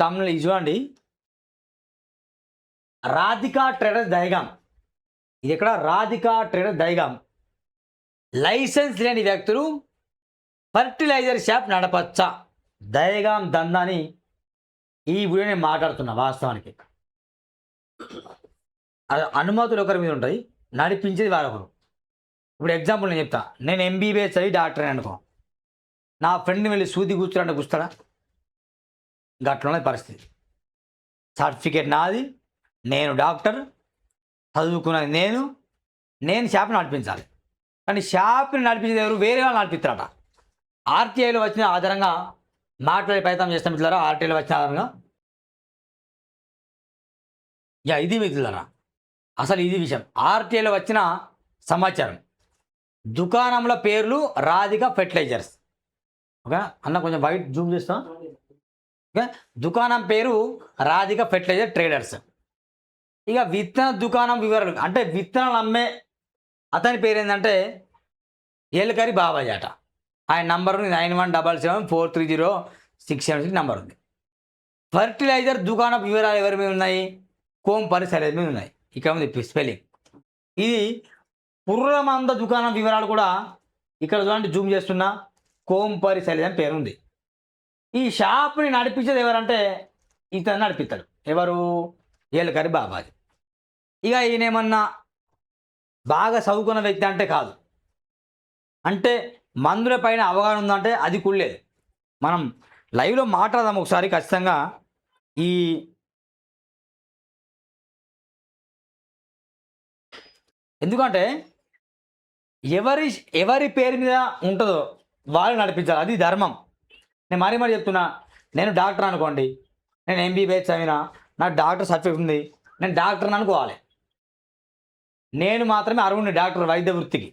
తమిళ ఇది చూడండి, రాధికా ట్రేడర్స్ దైగాం. ఇది ఎక్కడ? రాధికా ట్రేడర్స్ దైగాం. లైసెన్స్ లేని వ్యక్తులు ఫర్టిలైజర్ షాప్ నడపచ్చా? దైగాం దందాని ఈ వీడియో నేను మాట్లాడుతున్నా. వాస్తవానికి అనుమతులు ఒకరి మీద ఉంటాయి, నడిపించేది వారొకరు. ఇప్పుడు ఎగ్జాంపుల్ నేను చెప్తా. నేను ఎంబీబీఎస్ చదివి డాక్టర్ అనుకో, నా ఫ్రెండ్ని వెళ్ళి సూది కూర్చోరంటే కూర్చుతాడా? గట్లనే పరిస్థితి. సర్టిఫికేట్ నాది, నేను డాక్టర్, చదువుకున్నది నేను షాప్ని నడిపించాలి. కానీ షాప్ని నడిపించేది ఎవరు? వేరే వాళ్ళు నడిపిస్తారట. ఆర్టీఐలో వచ్చిన ఆధారంగా మాట్లాడే ప్రయత్నం చేస్తాం మిత్రులారా. ఆర్టీఐలో వచ్చిన ఆధారంగా ఇది మిత్రులారా, అసలు ఇది విషయం. ఆర్టీఐలో వచ్చిన సమాచారం. దుకాణంలో పేర్లు రాధిక ఫెర్టిలైజర్స్. ఓకే అన్న, కొంచెం బయట జూమ్ చేస్తాం. ఓకే, దుకాణం పేరు రాధిక ఫెర్టిలైజర్ ట్రేడర్స్. ఇక విత్తన దుకాణం వివరాలు అంటే విత్తనాలు అమ్మే అతని పేరు ఏంటంటే ఏలకరి బాబాయ్ అట. ఆయన నంబర్ 9177430676 నంబర్ ఉంది. ఫర్టిలైజర్ దుకాణం వివరాలు ఎవరి మీద ఉన్నాయి? కోంపరి శైలజ మీద ఉన్నాయి. ఇక్కడ ఉంది స్పెల్లింగ్. ఇది పుర్ర మంద దుకాణం వివరాలు కూడా ఇక్కడ చూడండి, జూమ్ చేస్తున్నా. కోంపరి శైలజ అని పేరు ఉంది. ఈ షాప్ని నడిపించేది ఎవరంటే ఇతను నడిపిస్తాడు. ఎవరు? ఏలకరి బాబాజీ. ఇక ఈయనేమన్నా బాగా చదువుకున్న వ్యక్తి అంటే కాదు. అంటే మందుల పైన అవగాహన ఉందంటే అది కుళ్ళేది. మనం లైవ్లో మాట్లాడదాం ఒకసారి ఖచ్చితంగా. ఈ ఎందుకంటే ఎవరి పేరు మీద ఉంటుందో వాళ్ళు నడిపించాలి, అది ధర్మం. నేను మరీ చెప్తున్నా. నేను డాక్టర్ అనుకోండి, నేను ఎంబీబీఎస్ చదివినా, నాకు డాక్టర్ సర్టిఫికేట్ ఉంది, నేను డాక్టర్ని అనుకోవాలి. నేను మాత్రమే అర్హుడిని డాక్టర్ వైద్య వృత్తికి.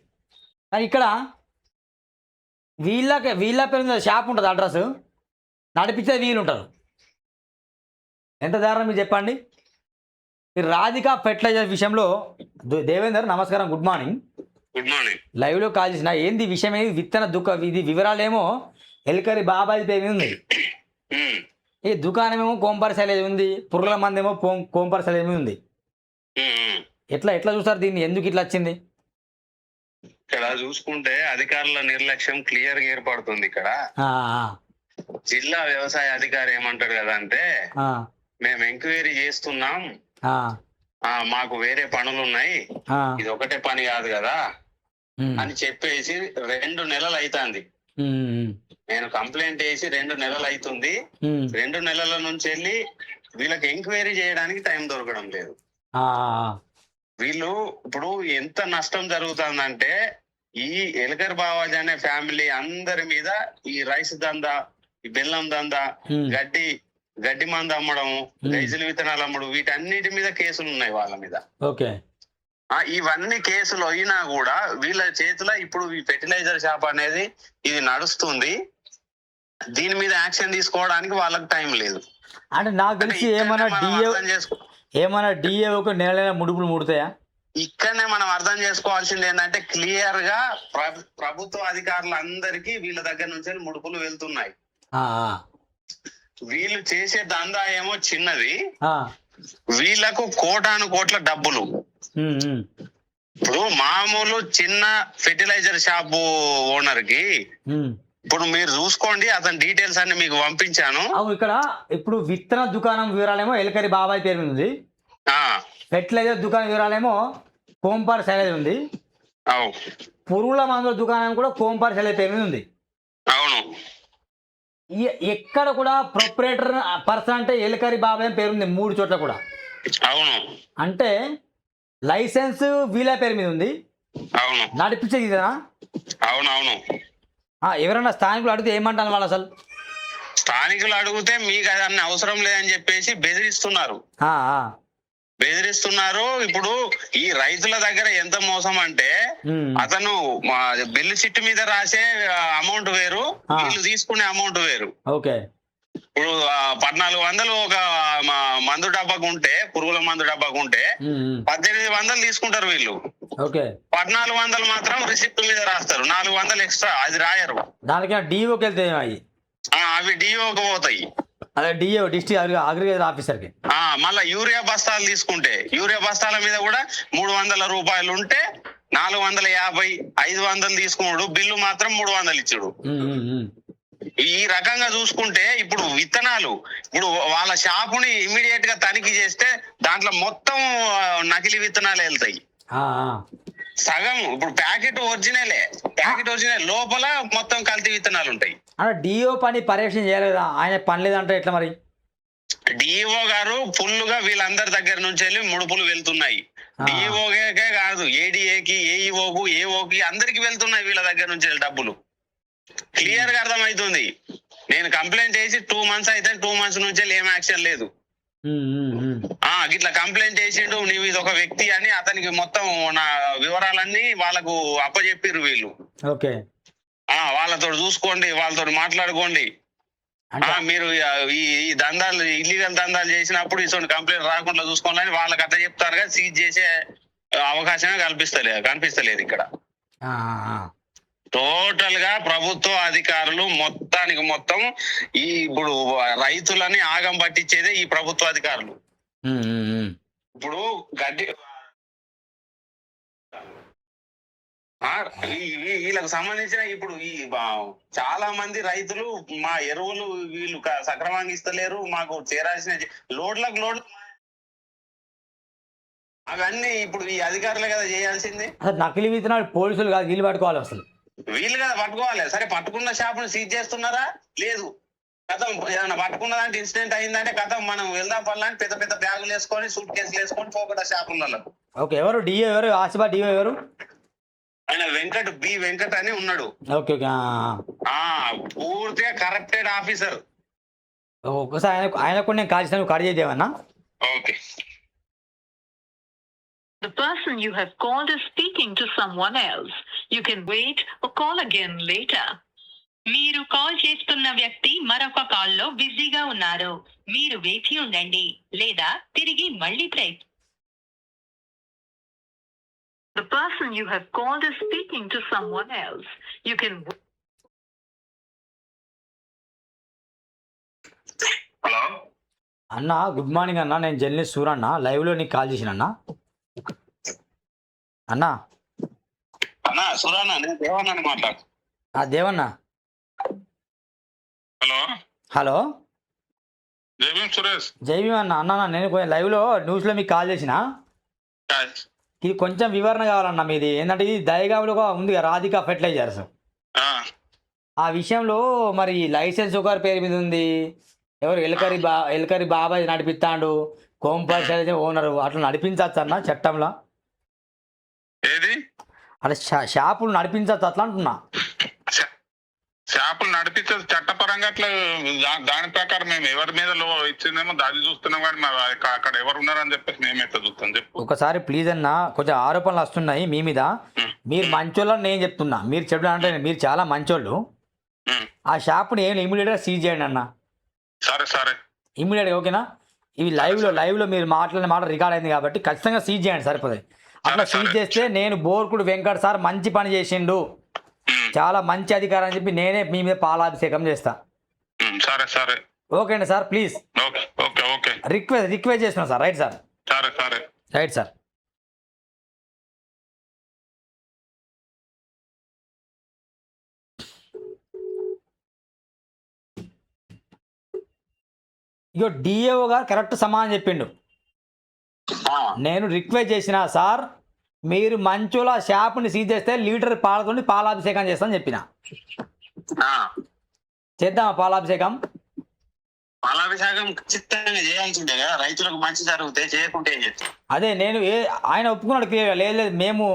కానీ ఇక్కడ వీళ్ళ పేరు మీద షాప్ ఉంటుంది, అడ్రస్ నడిపించేది వీళ్ళు ఉంటారు. ఎంత దారుణం మీరు చెప్పండి. ఈ రాధికా ఫెర్టిలైజర్ విషయంలో దేవేందర్ నమస్కారం, గుడ్ మార్నింగ్. Good morning. లైవ్లో కాల్ చేసిన ఏంది విషయం? ఏది విత్తన ఇది వివరాలేమో ఎల్కరి బాబాయ్ పేరు మీద ఉంది. ఈ దుకాణం ఏమో కోంపరి శైలజ ఉంది, పురుగుల మంది ఏమో కోంపరి శైలజ మీద ఉంది. ఎట్లా చూస్తారు దీన్ని? ఎందుకు ఇట్లా వచ్చింది? ఇక్కడ చూసుకుంటే అధికారుల నిర్లక్ష్యం క్లియర్ గా ఏర్పడుతుంది. ఇక్కడ జిల్లా వ్యవసాయ అధికారి ఏమంటాడు కదా అంటే, మేము ఎంక్వైరీ చేస్తున్నాం, మాకు వేరే పనులు ఉన్నాయి, ఇది ఒకటే పని కాదు కదా అని చెప్పేసి 2 నెలలు అవుతుంది. నేను కంప్లైంట్ చేసి 2 నెలలు అవుతుంది. 2 నెలల నుంచి వెళ్ళి వీళ్ళకి ఎంక్వైరీ చేయడానికి టైం దొరకడం లేదు. వీళ్ళు ఇప్పుడు ఎంత నష్టం జరుగుతుందంటే, ఈ ఎలకర్ బావాజీ అనే ఫ్యామిలీ అందరి మీద ఈ రైస్ దందా, ఈ బెల్లం దందా, గడ్డి మందు అమ్మడం, రైతుల విత్తనాలు అమ్మడం, వీటన్నిటి మీద కేసులు ఉన్నాయి వాళ్ళ మీద. ఓకే, ఇవన్నీ కేసులు అయినా కూడా వీళ్ళ చేతిలో ఇప్పుడు ఈ ఫెర్టిలైజర్ షాప్ అనేది ఇది నడుస్తుంది. దీని మీద యాక్షన్ తీసుకోవడానికి వాళ్ళకి టైం లేదు. అంటే నాకు తెలిసి ఏమన్నా డిఏ ఒక నెల ముడుపులు ముడతాయా? ఇక్కడనే మనం అర్థం చేసుకోవాల్సింది ఏంటంటే, క్లియర్ గా ప్రభుత్వ అధికారులందరికీ వీళ్ళ దగ్గర నుంచి ముడుపులు వెళ్తున్నాయి. వీళ్ళు చేసే దందా ఏమో చిన్నది, వీళ్ళకు కోటాను కోట్ల డబ్బులు. ఇప్పుడు మామూలు చిన్న ఫెర్టిలైజర్ షాప్ ఓనర్ కి ఇప్పుడు మీరు చూసుకోండి, అతని డీటెయిల్స్ అన్ని మీకు పంపించాను. ఇక్కడ ఇప్పుడు విత్తన దుకాణం వివరాలేమో ఎలకరి బాబాయ్ పేరు ఉంది, ఫెర్టిలైజర్ దుకాణం వివరాలేమో కోంపార్ శైలజ ఉంది, పురుగుల మందుల దుకాణం కూడా కోంపార్ శైలజ పేరు మీద ఉంది. అవును, ఎక్కడ కూడా ప్రొపరేటర్ పర్సన్ అంటే ఎలకరి బాబాయ్ పేరు ఉంది 3 చోట్ల కూడా. అవును, అంటే లైసెన్స్ వీళ్ళ పేరు మీద ఉంది. అవును, నడిపించేది ఇదేనా? అవునవును. ఎవరైనా స్థానికులు అడిగితే ఏమంటారు వాళ్ళు? అసలు స్థానికులు అడిగితే మీకు అదన్నీ అవసరం లేదని చెప్పేసి బెదిరిస్తున్నారు. ఇప్పుడు ఈ రైతుల దగ్గర ఎంత మోసం అంటే, అతను బిల్లు చిట్టు మీద రాసే అమౌంట్ వేరు, వీళ్ళు తీసుకునే అమౌంట్ వేరు. ఓకే, ఇప్పుడు 1400 ఒక మందు డబ్బాకు ఉంటే, పురుగుల మందు డబ్బాకు ఉంటే 1800 తీసుకుంటారు వీళ్ళు. 1400 మాత్రం రిసిప్ట్ మీద రాస్తారు, 400 ఎక్స్ట్రా అది రాయరు. దానికి డిఓకి వెళ్తాయి, అవి డిఓకి పోతాయి. అదే డిఏ డిస్ట్రిక్ట్ అగ్రికల్చర్ ఆఫీసర్కి. మళ్ళా యూరియా బస్తాలు తీసుకుంటే యూరియా బస్తాల మీద కూడా 300 రూపాయలు ఉంటే 450, 500 తీసుకున్నాడు, బిల్లు మాత్రం 300 ఇచ్చాడు. ఈ రకంగా చూసుకుంటే ఇప్పుడు విత్తనాలు, ఇప్పుడు వాళ్ళ షాపుని ఇమ్మీడియట్ గా తనిఖీ చేస్తే దాంట్లో మొత్తం నకిలీ విత్తనాలు వెళ్తాయి. సగం ఇప్పుడు ప్యాకెట్ ఒరిజినల్ లోపల మొత్తం కల్తీ విత్తనాలు ఉంటాయి. డిఓ పని పర్యవేక్షణ చేయలేదా? ఆయన పని లేదంటే ఎట్లా మరి? డిఓ గారు ఫుల్ గా వీళ్ళందరి దగ్గర నుంచి వెళ్ళి ముడుపులు వెళ్తున్నాయి. డిఓకే కాదు, ఏడీఏకి, ఏఈఓకు, ఏఓకి అందరికి వెళ్తున్నాయి వీళ్ళ దగ్గర నుంచి డబ్బులు. క్లియర్ గా అర్థమవుతుంది. నేను కంప్లైంట్ చేసి 2 months అయితే 2 months నుంచి ఏం యాక్షన్ లేదు. ఇట్లా కంప్లైంట్ చేసిండు, నీవు ఇది ఒక వ్యక్తి అని అతనికి మొత్తం నా వివరాలన్నీ వాళ్ళకు అప్పచెప్పిర్రు వీళ్ళు. ఓకే, వాళ్ళతో చూసుకోండి, వాళ్ళతో మాట్లాడుకోండి. మీరు ఈ దందాలు, ఇల్లీగల్ దందాలు చేసినప్పుడు ఇటువంటి కంప్లైంట్ రాకుండా చూసుకోవాలని వాళ్ళకి అట్లా చెప్తారు కదా, సీజ్ చేసే అవకాశమే కనిపిస్తలేదు ఇక్కడ. టోటల్ గా ప్రభుత్వ అధికారులు మొత్తానికి మొత్తం ఇప్పుడు రైతులని ఆగం పట్టించేదే ఈ ప్రభుత్వ అధికారులు. ఇప్పుడు గడ్డి వీళ్ళకు సంబంధించిన ఇప్పుడు ఈ చాలా మంది రైతులు మా ఎరువులు వీళ్ళు సక్రమంగా ఇస్తలేరు, మాకు చేరాల్సిన లోడ్లకు అవన్నీ ఇప్పుడు ఈ అధికారులే కదా చేయాల్సింది. నకిలీ విత్తనాలు పోలీసులు కాదు, వీళ్ళు పట్టుకోవాలి. అసలు వీళ్ళు కదా పట్టుకోవాలి. సరే, పట్టుకున్న షాపును సీజ్ చేస్తున్నారా? లేదు. కథం ఏదైనా పట్టుకున్నదంటే ఇన్సిడెంట్ అయిందంటే కథం మనం వెళ్దాం పనులని పెద్ద పెద్ద బ్యాగులు వేసుకొని సూట్ కేసులు వేసుకొని పోకట షాపులలో. ఓకే, ఎవరు డిఓ? ఎవరు ఆసిఫా డిఓ? ఎవరు ఆయన? వెంకట్ అని ఉన్నాడు. ఓకే, పూర్తిగా కరప్టెడ్ ఆఫీసర్. ఒకసారి ఆయనకు నేను కాల్ చేసాను, కట్ చేద్దామన్నా. Okay. The person you have called is speaking to someone else. You can wait or call again later. మీరు కాల్ చేస్తున్న వ్యక్తి మరొక కాల్లో బిజీగా ఉన్నారు. మీరు వేచి ఉండండి లేదా తిరిగి మళ్ళీ ప్రయత్నించండి. The person you have called is speaking to someone else. You can. Hello అన్నా, గుడ్ మార్నింగ్ అన్నా. నేను జర్నలిస్ట్ సూరన్న, లైవ్ లో నీకు కాల్ చేసిన అన్నా. అన్నా సురానా, నేను దేవన్న మాట్లాడు. దేవన్నా. హలో, సురేష్. జైవీం అన్న. అన్నా, నేను లైవ్ లో న్యూస్ లో మీకు కాల్ చేసిన. ఇది కొంచెం వివరణ కావాలన్నా మీది. ఏంటంటే ఇది దయగాములో ఉంది రాధికా ఫెర్టిలైజర్స్. ఆ విషయంలో మరి లైసెన్స్ ఒకరి పేరు మీద ఉంది, ఎవరు ఎల్కరి బాబాయ్ నడిపిస్తాడు, కోంపల్సరీ ఓనరు. అట్లా నడిపించచ్చు అన్న చట్టంలో? ఏది అట్లా షాపులు నడిపించచ్చు అట్లా అంటున్నా. షాపులు నడిపించదు చట్టపరంగా. అట్లా దాని ప్రకారం మేము ఎవరి మీద లో ఇచ్చిందేమో దాన్ని చూస్తున్నాం, కానీ అక్కడ ఎవరు ఉన్నారని చెప్పేసి మేమైతే చూస్తాం. చెప్పు ఒకసారి ప్లీజ్ అన్న. కొంచెం ఆరోపణలు వస్తున్నాయి మీ మీద. మీరు మంచోళ్ళని నేను చెప్తున్నా, మీరు చెడు అంటే మీరు చాలా మంచోళ్ళు. ఆ షాపుని ఏం ఇమీడియట్ గా సీజ్ చేయండి అన్న. సరే ఇమీడియట్ గా. ఓకేనా? ఇవి లైవ్ లో మీరు మాట్లాడిన మాట రికార్డ్ అయింది కాబట్టి ఖచ్చితంగా సీజ్ చేయండి, సరిపోతుంది. అట్లా సీజ్ చేస్తే నేను బోర్కుడు వెంకట్ సార్ మంచి పని చేసిండు, చాలా మంచి అధికారం అని చెప్పి నేనే మీ మీద పాలాభిషేకం చేస్తా. సరే ఓకే అండి సార్, ప్లీజ్. రిక్వెస్ట్ చేస్తున్నా sir. Right sir. Right sir. ఇగో డిఏఓ గారు కరెక్ట్ సమాధానం చెప్పిండు. నేను రిక్వెస్ట్ చేసిన సార్, మీరు మంచుల షాప్ని సీజ్ చేస్తే లీటర్ పాలతోని పాలాభిషేకం చేస్తామని చెప్పిన. చేద్దామా పాలాభిషేకం? ఖచ్చితంగా చేయాల్సిందే కదా, రైతులకు మంచి జరిగితే చేయకుంటే ఏం చేస్తాం? అదే నేను ఆయన ఒప్పుకున్నాడు క్లియర్గా. లేదు మేము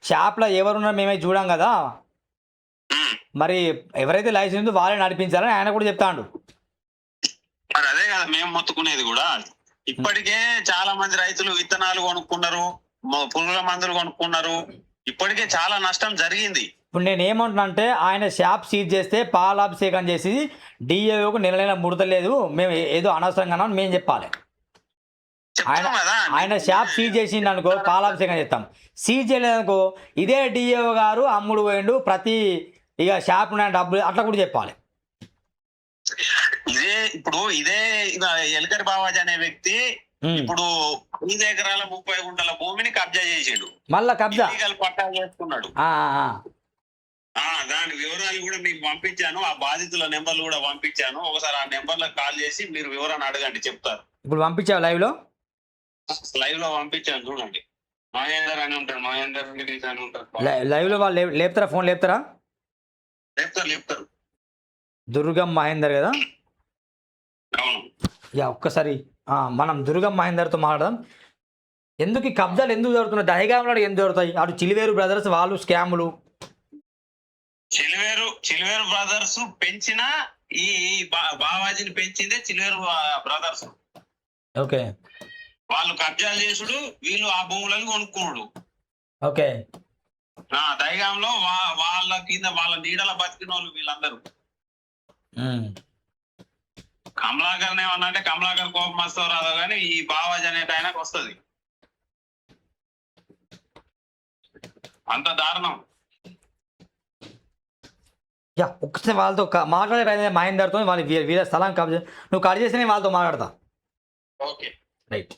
షాప్లో ఎవరున్నా మేమే చూడాం కదా, మరి ఎవరైతే లైసెన్స్ ఉందో వాళ్ళే నడిపించాలని ఆయన కూడా చెప్తాడు. మరి అదే కదా మేము మొత్తుకునేది కూడా. ఇప్పటికే చాలా మంది రైతులు విత్తనాలు కొనుక్కున్నారు, పురుగుల మందులు కొనుక్కున్నారు. ఇప్పటికే చాలా నష్టం జరిగింది. ఇప్పుడు నేను ఏమంటున్నా అంటే, ఆయన షాప్ సీజ్ చేస్తే పాలాభిషేకం చేసి డిఏఓకు నెల ముడతలేదు, మేము ఏదో అనవసరంగా మేము చెప్పాలి. ఆయన షాప్ సీజ్ చేసిండు అనుకో, పాలాభిషేకం చేస్తాం. సీజ్ చేయలేదనుకో, ఇదే డిఏఓ గారు అమ్ముడు పోయిండు, ప్రతి ఇక షాప్ డబ్బులు అట్లా కూడా చెప్పాలి. ఇదే ఇదే ఎలకరి బావాజీ అనే వ్యక్తి ఇప్పుడు 5 ఎకరాల 30 గుంటల భూమిని కబ్జా చేసిండు, మళ్ళా కబ్జా ఇల్లీగల్ పట్టా చేసుకున్నాడు. దాని వివరాలు కూడా మీకు పంపించాను, ఆ బాధితుల నెంబర్లు కూడా పంపించాను. ఒకసారి ఆ నెంబర్లకు కాల్ చేసి మీరు వివరాన్ని అడగండి, చెప్తారు. ఇప్పుడు పంపించావు లైవ్ లో పంపించాను, చూడండి. మహేందర్ అని ఉంటాడు, మహేందర్ గిరీష్ అని ఉంటారు. లైవ్ లో వాళ్ళు లేపుతారా, ఫోన్ లేపుతారా? లేపుతారు. దుర్గం మహేందర్ కదా? అవును. ఒక్కసారి మనం దుర్గం మహేందర్తో మాట్లాడదాం. ఎందుకు ఈ కబ్జాలు ఎందుకు జరుగుతున్నాయి, దహేగాంలో ఎందుకు జరుగుతాయి? అటు చిలివేరు బ్రదర్స్ వాళ్ళు స్కాములు, చిలివేరు బ్రదర్స్ పెంచిన ఈ బావాజీని పెంచిందే చిలివేరు బ్రదర్స్. ఓకే, వాళ్ళు కబ్జాలు చేసుడు, వీళ్ళు ఆ భూములను కొనుక్కున్నాడు. ఓకే, దైగాంలో వాళ్ళ కింద వాళ్ళ నీడల బతికిన వాళ్ళు వీళ్ళందరూ. కమలాకర్ ఏమన్నా అంటే కమలాకర్ కోపం వస్తావు రాదో కానీ ఈ బావాజీ అనేట ఆయనకు వస్తుంది. అంత దారుణం. ఒక్కసారి వాళ్ళతో మాట్లాడే మహేందర్తో, వాళ్ళ వీళ్ళ స్థలం కబ్జా నువ్వు కట్ చేస్తే నేను వాళ్ళతో మాట్లాడతా. Okay, right.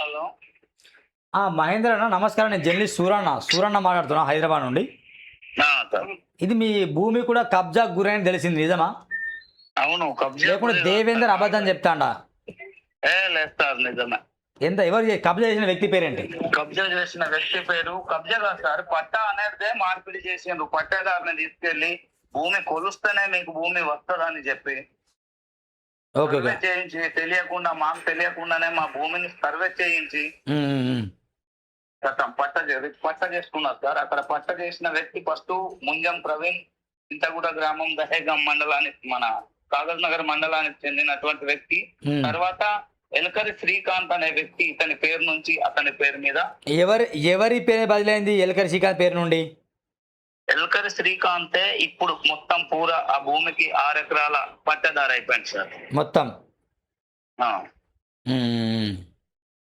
హలో, మహేందర్ అన్న నమస్కారం. నేను జర్నలిస్ట్ సూరన్న మాట్లాడుతున్నా, హైదరాబాద్ నుండి. ఇది మీ భూమి కూడా కబ్జా గురైన తెలిసింది, నిజమా? అవును, లేకుంటే దేవేందర్ అబద్ధం చెప్తాడా? లేదు సార్, నిజమే. ఎవరు కబ్జా చేసిన వ్యక్తి పేరేంటి? కబ్జా చేసిన వ్యక్తి పేరు కబ్జా కాదు సార్, పట్టా అనేదే మార్పిడి చేసిండ్రు. పట్టాదారుని తీసుకెళ్లి భూమి కొలుస్తేనే మీకు భూమి వస్తుందని చెప్పి సర్వే చేయించి మాకు తెలియకుండానే మా భూమిని సర్వే చేయించి పట్ట చేసుకున్నారు సార్. అక్కడ పట్ట చేసిన వ్యక్తి ఫస్ట్ ముంజం ప్రవీణ్, చింతగూడ గ్రామం, దహేగాం మండలానికి, మన కాగజ్ నగర్ మండలానికి చెందినటువంటి వ్యక్తి. తర్వాత ఎలకరి శ్రీకాంత్ అనే వ్యక్తి, ఇతని పేరు నుంచి అతని పేరు మీద. ఎవరి పేరు బదిలైంది ఎలకరి శ్రీకాంత్ పేరు నుండి? ఎలకరి శ్రీకాంతే ఇప్పుడు మొత్తం పూరా ఆ భూమికి 6 ఎకరాల పట్టదారు అయిపోయింది సార్ మొత్తం.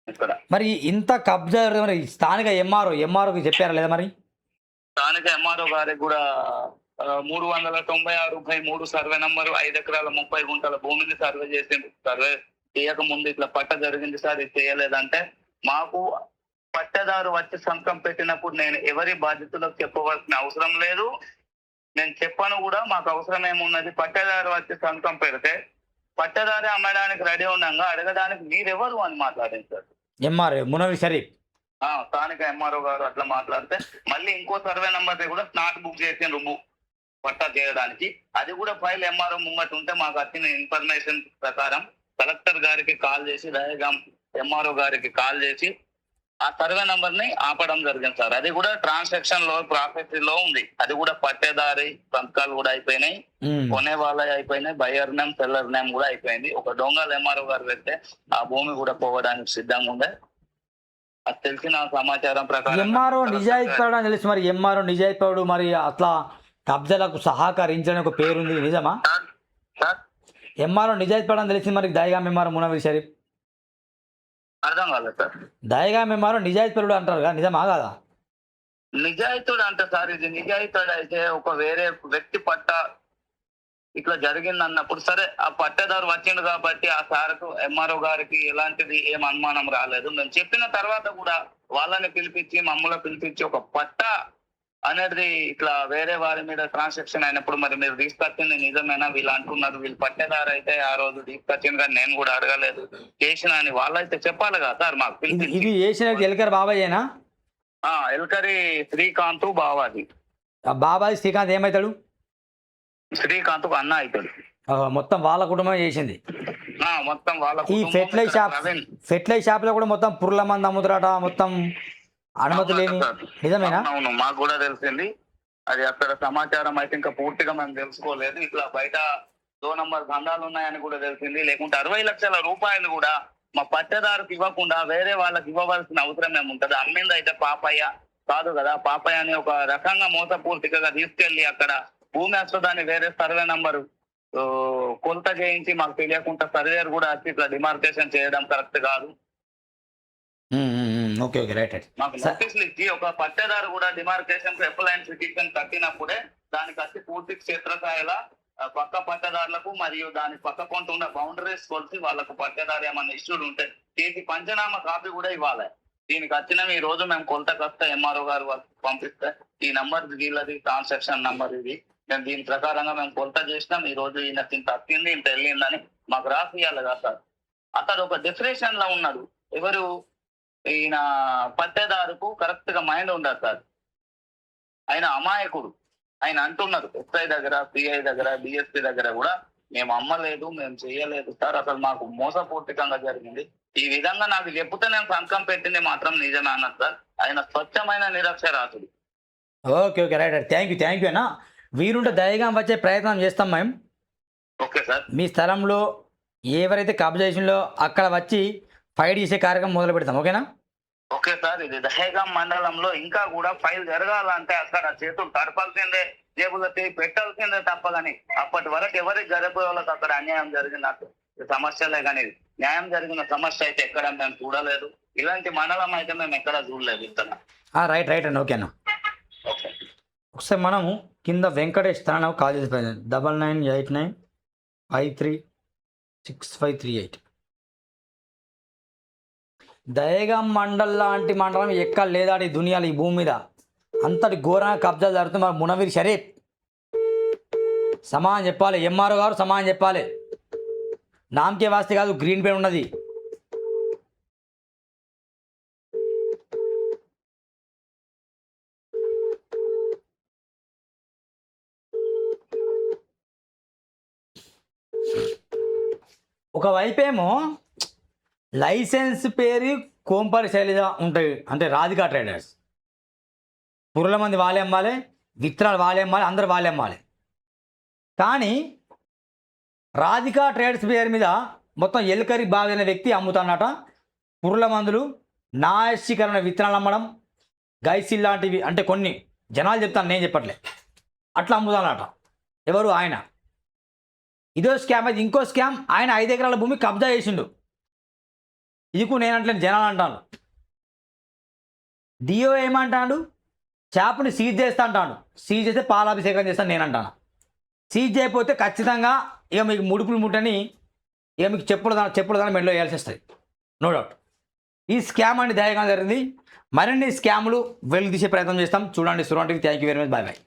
ఇక్కడ మరి ఇంత కబ్జా మరి స్థానిక ఎంఆర్ఓకి చెప్పారా లేదా? మరి స్థానిక ఎంఆర్ఓ గారికి కూడా 396/3 సర్వే నంబరు 5 ఎకరాల 30 గుంటల భూమిని సర్వే చేసింది. సర్వే చేయక ముందు ఇట్లా పట్ట జరిగింది సార్, ఇది చేయలేదంటే మాకు పట్టదారు వచ్చి సంతకం పెట్టినప్పుడు నేను ఎవరి బాధ్యతలకు చెప్పవలసిన అవసరం లేదు, నేను చెప్పను కూడా. మాకు అవసరం ఏమున్నది? పట్టదారు వచ్చి సంతకం పెడితే పట్టదారి అమ్మడానికి రెడీ ఉన్నాగా అడగడానికి మీరెవరు అని మాట్లాడింది సార్ ఎంఆర్ఓ మునవి షరీఫ్. స్థానిక ఎంఆర్ఓ గారు అట్లా మాట్లాడితే మళ్ళీ ఇంకో సర్వే నంబర్ కూడా స్నాట్ బుక్ చేసిండ్రు పట్టా చేయడానికి. అది కూడా ఫైల్ ఎంఆర్ఓ ముంగట ఉంటే మాకు వచ్చిన ఇన్ఫర్మేషన్ ప్రకారం కలెక్టర్ గారికి కాల్ చేసి, దహేగాం ఎంఆర్ఓ గారికి కాల్ చేసి ఆ సర్వే నంబర్ ని ఆపడం జరిగింది సార్. అది కూడా ట్రాన్సాక్షన్ లో ప్రాసెస్ లో ఉంది. అది కూడా పట్టేదారి సంతకాలు కూడా అయిపోయినాయి, కొనే వాళ్ళే అయిపోయినాయి, బయర్ నేమ్ సెల్లర్ నేమ్ కూడా అయిపోయింది. ఒక దొంగలు ఎంఆర్ఓ గారు పెడితే ఆ భూమి కూడా పోవడానికి సిద్ధంగా ఉండే. అది తెలిసిన సమాచారం ప్రకారం ఎంఆర్ఓ నిజాయితీ పడడం తెలుసు. మరి ఎంఆర్ఓ నిజాయితీ పడు, మరి అట్లా కబ్జాలకు సహకరించడానికి ఒక పేరుంది, నిజమా? ఎంఆర్ఓ నిజాయితీ పడడం తెలిసింది. మరి దహేగాం ఎంఆర్ఓ మునవీర్ షరీఫ్ అర్థం కాలేదు సార్. దహేగాం ఎంఆర్ఓ నిజాయితీ పరుడు అంటారు కదా, నిజమా కాదా? నిజాయితీడు అంటే సార్, ఇది నిజాయితీడు అయితే ఒక వేరే వ్యక్తి పట్ట ఇట్లా జరిగింది అన్నప్పుడు సరే, ఆ పట్టేదారు వచ్చిండు కాబట్టి ఆ సార్కు ఎంఆర్ఓ గారికి ఎలాంటిది ఏం అనుమానం రాలేదు. మేము చెప్పిన తర్వాత కూడా వాళ్ళని పిలిపించి మమ్మల్ని పిలిపించి ఒక పట్ట అనేది ఇట్లా వేరే వారి మీద ట్రాన్సాక్షన్ అయినప్పుడు మరి మీరు తీసుకొచ్చింది నిజమేనా? వీళ్ళు అంటున్నారు వీళ్ళు పట్టేదారు అయితే ఆ రోజు తీసుకొచ్చింది కానీ నేను కూడా అడగలేదు చేసిన అని వాళ్ళైతే చెప్పాలి కదా సార్ మాకు. ఇది ఎలకరి బాబాయేనా? ఎలకరి శ్రీకాంత్ బావాజీ. బాబాజీ శ్రీకాంత్ ఏమవుతాడు? శ్రీకాంత్ అన్న అవుతాడు. మొత్తం వాళ్ళ కుటుంబం చేసింది. మొత్తం వాళ్ళ ఈ ఫెర్టిలైజ్ షాప్ లో కూడా మొత్తం పుర్ల మంది అమ్ముతారట, మొత్తం అనుమతి లేని, నిజమేనా? అవును, మాకు కూడా తెలిసింది. అది అక్కడ సమాచారం అయితే ఇంకా పూర్తిగా మేము తెలుసుకోలేదు. ఇట్లా బయట 2 నంబర్ దందాలు ఉన్నాయని కూడా తెలిసింది. లేకుంటే 60 లక్షల రూపాయలు కూడా మా పట్టేదారుకి ఇవ్వకుండా వేరే వాళ్ళకి ఇవ్వవలసిన అవసరం ఏముంటది? అమ్మింది అయితే పాపయ్య కాదు కదా. పాపయ్య అని ఒక రకంగా మోసపూర్తిగా తీసుకెళ్లి అక్కడ భూమి వస్తుందని వేరే సర్వే నంబరు కొలత చేయించి మాకు తెలియకుండా సర్వేర్ కూడా వచ్చి ఇట్లా డిమార్కేషన్ చేయడం కరెక్ట్ కాదు. Okay okay right right. మాకు నోటీసులు ఇచ్చి ఒక పట్టేదారు కూడా డిమార్కేషన్ అప్లయన్స్ పిటిషన్ కట్టినప్పుడే దానికి వచ్చి పూర్తి క్షేత్రస్థాయిలో పక్క పట్టదారులకు మరియు దాని పక్క కొంత ఉన్న బౌండరీస్ కొలిసి వాళ్ళకు పట్టేదారు ఏమన్నా ఇష్యూలు ఉంటే దీనికి పంచనామా కాపీ కూడా ఇవ్వాలి. దీనికి వచ్చిన ఈ రోజు మేము కొలతకు వస్తే ఎంఆర్ఓ గారు పంపిస్తే ఈ నంబర్ వీళ్ళది ట్రాన్సాక్షన్ నంబర్ ఇది, మేము దీని ప్రకారంగా మేము కొలత చేసినాం, ఈ రోజు ఈయన ఇంత తప్పింది ఇంత వెళ్ళిందని మాకు రాసి ఇవ్వాలి కదా సార్. అతడు ఒక డిప్రెషన్ లో ఉన్నాడు. ఎవరు ఈయన పట్టేదారుకు కరెక్ట్ గా మైండ్ ఉండదు సార్. ఆయన అమాయకుడు. ఆయన అంటున్నారు ఎస్ఐ దగ్గర, సిఐ దగ్గర, డిఎస్పీ దగ్గర కూడా మేము అమ్మలేదు, మేము చేయలేదు సార్, అసలు మాకు మోసపూర్తికంగా జరిగింది. ఈ విధంగా నాకు చెప్తే నేను సంతకం పెట్టింది మాత్రం నిజమే అన్నది సార్. ఆయన స్వచ్ఛమైన నిరక్షరాతుడు. Okay okay right right. Thank you అన్న. వీరుంటే దయగా వచ్చే ప్రయత్నం చేస్తాం మేము. Okay sir. మీ స్థలంలో ఎవరైతే కబ్జా చేసిందో అక్కడ వచ్చి ఫైట్ చేసే కార్యక్రమం మొదలు పెడతాం. ఓకేనా? Okay sir. ఇది దహేగాం మండలంలో ఇంకా కూడా ఫైల్ జరగాలంటే అక్కడ చేతులు తడపాల్సిందే, జేబులో పెట్టాల్సిందే తప్పదని అప్పటి వరకు ఎవరికి గర్భవతులకు అక్కడ అన్యాయం జరిగినట్టు సమస్యలే కానీ న్యాయం జరిగిన సమస్య అయితే ఎక్కడ మేము చూడలేదు. ఇలాంటి మండలం అయితే మేము ఎక్కడ చూడలేదు. ఇతను రైట్ రైట్ అండి. ఓకేనా? ఓకే. ఒకసారి మనము కింద వెంకటేష్ తన కాల్ చేసి 9989536538. దయగాం మండల్ లాంటి మండలం ఎక్కడ లేదాడి దునియాలు ఈ భూమి మీద. అంతటి ఘోరంగా కబ్జా జరుగుతుంది. మరి మునవీర్ షరీఫ్ సమానం చెప్పాలి, ఎంఆర్ఓ గారు సమానం చెప్పాలి. నామకే వాస్తే కాదు, గ్రీన్ పెన్ ఉన్నది. ఒకవైపేమో లైసెన్స్ పేరు కోంపరి శైలజ ఉంటాయి, అంటే రాధికా ట్రేడర్స్. పుర్ల మంది వాళ్ళే అమ్మాలి, విత్తనాలు వాళ్ళే అమ్మాలి, అందరు వాళ్ళే అమ్మాలి. కానీ రాధికా ట్రేడర్స్ పేరు మీద మొత్తం ఎల్కరి బాగైన వ్యక్తి అమ్ముతానట. పుర్ల మందులు, నాశీకరణ విత్తనాలు అమ్మడం, గైసిల్ లాంటివి, అంటే కొన్ని జనాలు చెప్తాను, నేను చెప్పట్లే, అట్లా అమ్ముతానట. ఎవరు? ఆయన. ఇదో స్కామ్. అయితే ఇంకో స్కామ్, ఆయన 5 ఎకరాల భూమి కబ్జా చేసిండు. ఇదికు నేనంటే జనాలు అంటాను. డిఓ ఏమంటాడు? చేపని సీజ్ చేస్తా అంటాడు. సీజ్ చేస్తే పాలాభిషేకం చేస్తాను నేను అంటాను. సీజ్ చేయకపోతే ఖచ్చితంగా ఇక మీకు ముడుపులు ముట్టని, ఇక మీకు చెప్పులు దాని మెడలో వేయాల్సి వస్తుంది. No doubt. ఈ స్కామ్ అండి దయగా జరిగింది. మరిన్ని స్కాములు వెలుగు తీసే ప్రయత్నం చేస్తాం. చూడండి Suran TV. Thank you very much. Bye bye.